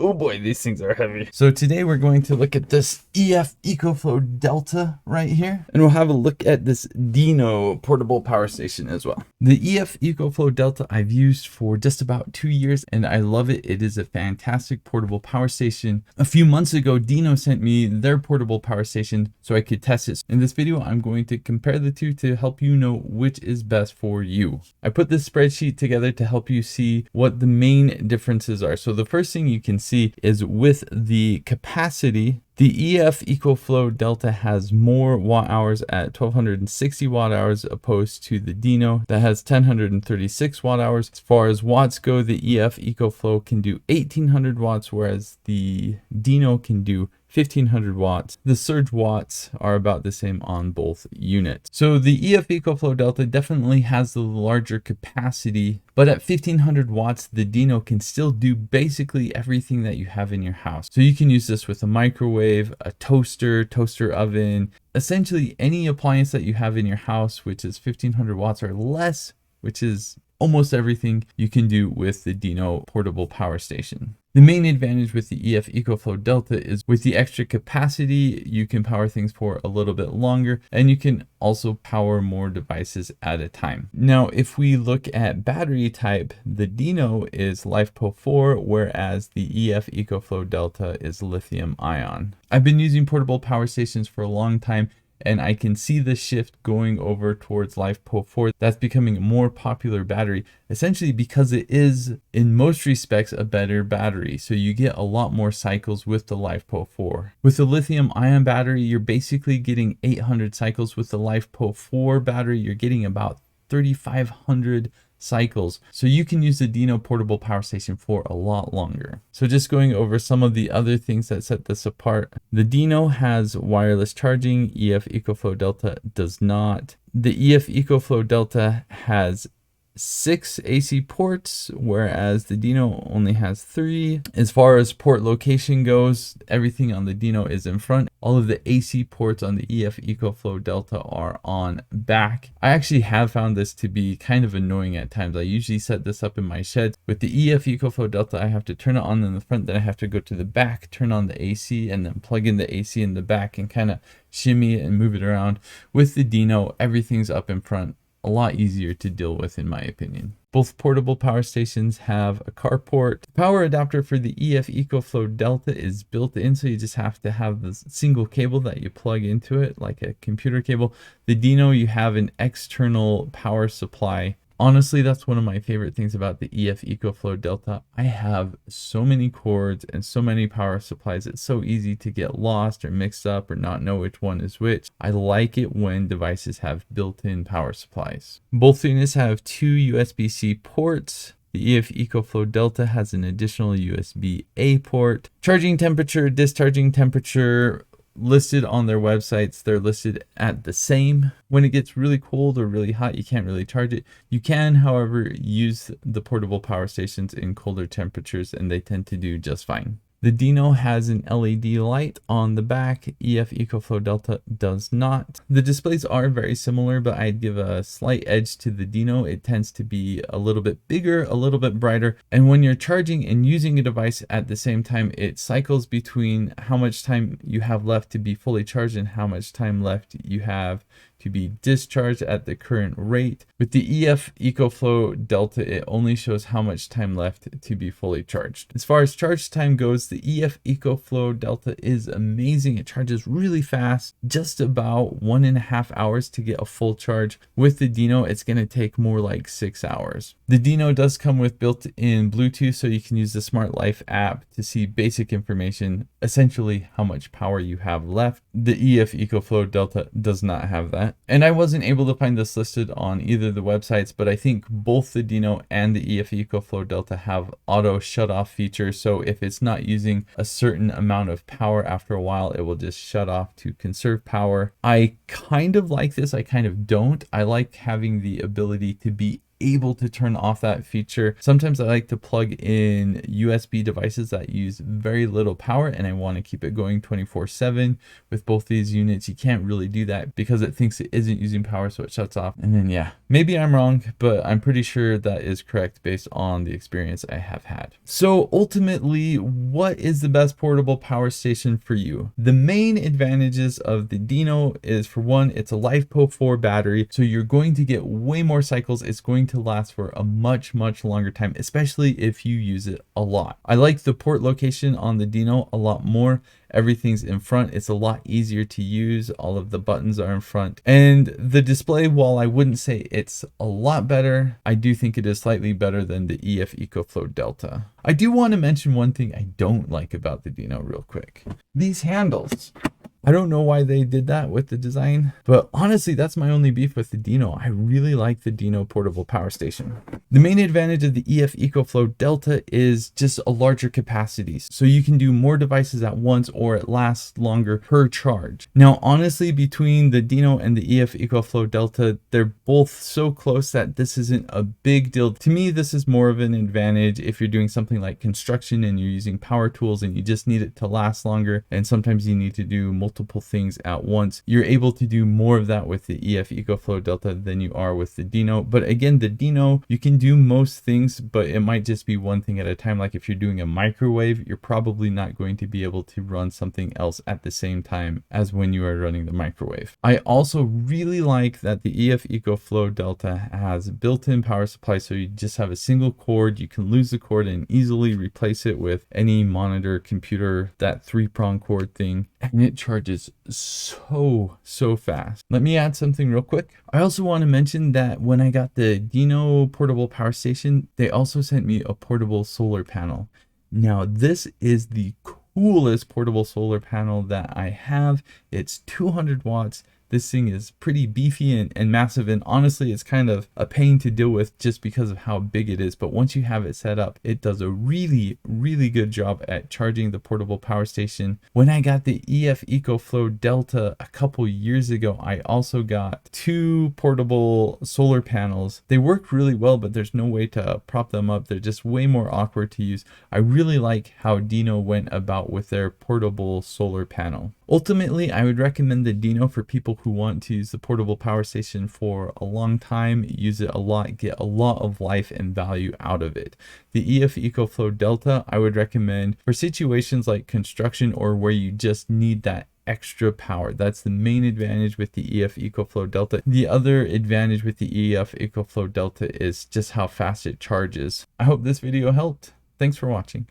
Oh boy, these things are heavy. So today we're going to look at this EF Ecoflow Delta right here, and we'll have a look at this Deeno portable power station as well. The EF Ecoflow Delta I've used for just about 2 years, and I love it. It is a fantastic portable power station. A few months ago, Deeno sent me their portable power station so I could test it. In this video, I'm going to compare the two to help you know which is best for you. I put this spreadsheet together to help you see what the main differences are. So the first thing you can see is with the capacity, the EF Ecoflow Delta has more watt hours at 1260 watt hours opposed to the Deeno that has 1036 watt hours. As far as watts go, the EF Ecoflow can do 1800 watts, whereas the Deeno can do 1500 watts. The surge watts are about the same on both units. So the EF Ecoflow Delta definitely has the larger capacity, but at 1500 watts, the Deeno can still do basically everything that you have in your house. So you can use this with a microwave, a toaster oven, essentially any appliance that you have in your house, which is 1500 watts or less, which is almost everything you can do with the Deeno portable power station. The main advantage with the EF Ecoflow Delta is with the extra capacity, you can power things for a little bit longer, and you can also power more devices at a time. Now, if we look at battery type, the Deeno is LiFePO4, whereas the EF Ecoflow Delta is lithium ion. I've been using portable power stations for a long time, and I can see the shift going over towards LiFePO4. That's becoming a more popular battery, essentially because it is, in most respects, a better battery. So you get a lot more cycles with the LiFePO4. With the lithium ion battery, you're basically getting 800 cycles. With the LiFePO4 battery, you're getting about 3,500 cycles. So you can use the Deeno portable power station for a lot longer. So just going over some of the other things that set this apart. The Deeno has wireless charging. EF Ecoflow Delta does not. The EF Ecoflow Delta has 6 AC ports, whereas the Deeno only has 3. As far as port location goes, everything on the Deeno is in front. All of the AC ports on the EF Ecoflow Delta are on back. I actually have found this to be kind of annoying at times. I usually set this up in my shed. With the EF Ecoflow Delta, I have to turn it on in the front, then I have to go to the back, turn on the AC, and then plug in the AC in the back and kind of shimmy it and move it around. With the Deeno, everything's up in front. A lot easier to deal with, in my opinion. Both portable power stations have a carport. The power adapter for the EF Ecoflow Delta is built in, so you just have to have the single cable that you plug into it, like a computer cable. The Deeno, you have an external power supply. Honestly, that's one of my favorite things about the EF Ecoflow Delta. I have so many cords and so many power supplies. It's so easy to get lost or mixed up or not know which one is which. I like it when devices have built-in power supplies. Both units have 2 USB-C ports. The EF Ecoflow Delta has an additional USB-A port. Charging temperature, discharging temperature, listed on their websites, they're listed at the same. When it gets really cold or really hot, you can't really charge it. You can, however, use the portable power stations in colder temperatures, and they tend to do just fine. The Deeno has an LED light on the back. EF Ecoflow Delta does not. The displays are very similar, but I'd give a slight edge to the Deeno. It tends to be a little bit bigger, a little bit brighter. And when you're charging and using a device at the same time, it cycles between how much time you have left to be fully charged and how much time left you have to be discharged at the current rate. With the EF Ecoflow Delta, it only shows how much time left to be fully charged. As far as charge time goes, the EF Ecoflow Delta is amazing. It charges really fast, just about 1.5 hours to get a full charge. With the Deeno, it's going to take more like 6 hours. The Deeno does come with built-in Bluetooth, so you can use the Smart Life app to see basic information, essentially how much power you have left. The EF Ecoflow Delta does not have that. And I wasn't able to find this listed on either of the websites, but I think both the Deeno and the EF Ecoflow Delta have auto shut off features. So if it's not using a certain amount of power, after a while, it will just shut off to conserve power. I kind of like this. I kind of don't. I like having the ability to be able to turn off that feature. Sometimes I like to plug in USB devices that use very little power and I want to keep it going 24/7. With both these units, you can't really do that because it thinks it isn't using power, so it shuts off. And then yeah, maybe I'm wrong, but I'm pretty sure that is correct based on the experience I have had. So ultimately, what is the best portable power station for you? The main advantages of the Deeno is, for one, it's a LiFePO4 battery, so you're going to get way more cycles. It's going to last for a much longer time, especially if you use it a lot. I like the port location on the Deeno a lot more. Everything's in front. It's a lot easier to use. All of the buttons are in front. And the display, while I wouldn't say it's a lot better, I do think it is slightly better than the EF Ecoflow Delta. I do want to mention one thing I don't like about the Deeno real quick. These handles. I don't know why they did that with the design, but honestly, that's my only beef with the Deeno. I really like the Deeno portable power station. The main advantage of the EF Ecoflow Delta is just a larger capacity. So you can do more devices at once, or it lasts longer per charge. Now, honestly, between the Deeno and the EF Ecoflow Delta, they're both so close that this isn't a big deal. To me, this is more of an advantage if you're doing something like construction and you're using power tools and you just need it to last longer. And sometimes you need to do multiple things at once. You're able to do more of that with the EF Ecoflow Delta than you are with the Deeno. But again, the Deeno, you can do most things, but it might just be one thing at a time. Like if you're doing a microwave, you're probably not going to be able to run something else at the same time as when you are running the microwave. I also really like that the EF Ecoflow Delta has built-in power supply, so you just have a single cord. You can lose the cord and easily replace it with any monitor, computer, that 3-prong cord thing, and it charges so fast. Let me add something real quick. I also want to mention that when I got the Deeno portable power station, they also sent me a portable solar panel. Now, this is the coolest portable solar panel that I have. It's 200 watts. This thing is pretty beefy and massive, and honestly, it's kind of a pain to deal with just because of how big it is. But once you have it set up, it does a really good job at charging the portable power station. When I got the EF Ecoflow Delta a couple years ago, I also got 2 portable solar panels. They work really well, but there's no way to prop them up. They're just way more awkward to use. I really like how Deeno went about with their portable solar panel. Ultimately, I would recommend the Deeno for people who want to use the portable power station for a long time, use it a lot, get a lot of life and value out of it. The EF Ecoflow Delta, I would recommend for situations like construction or where you just need that extra power. That's the main advantage with the EF Ecoflow Delta. The other advantage with the EF Ecoflow Delta is just how fast it charges. I hope this video helped. Thanks for watching.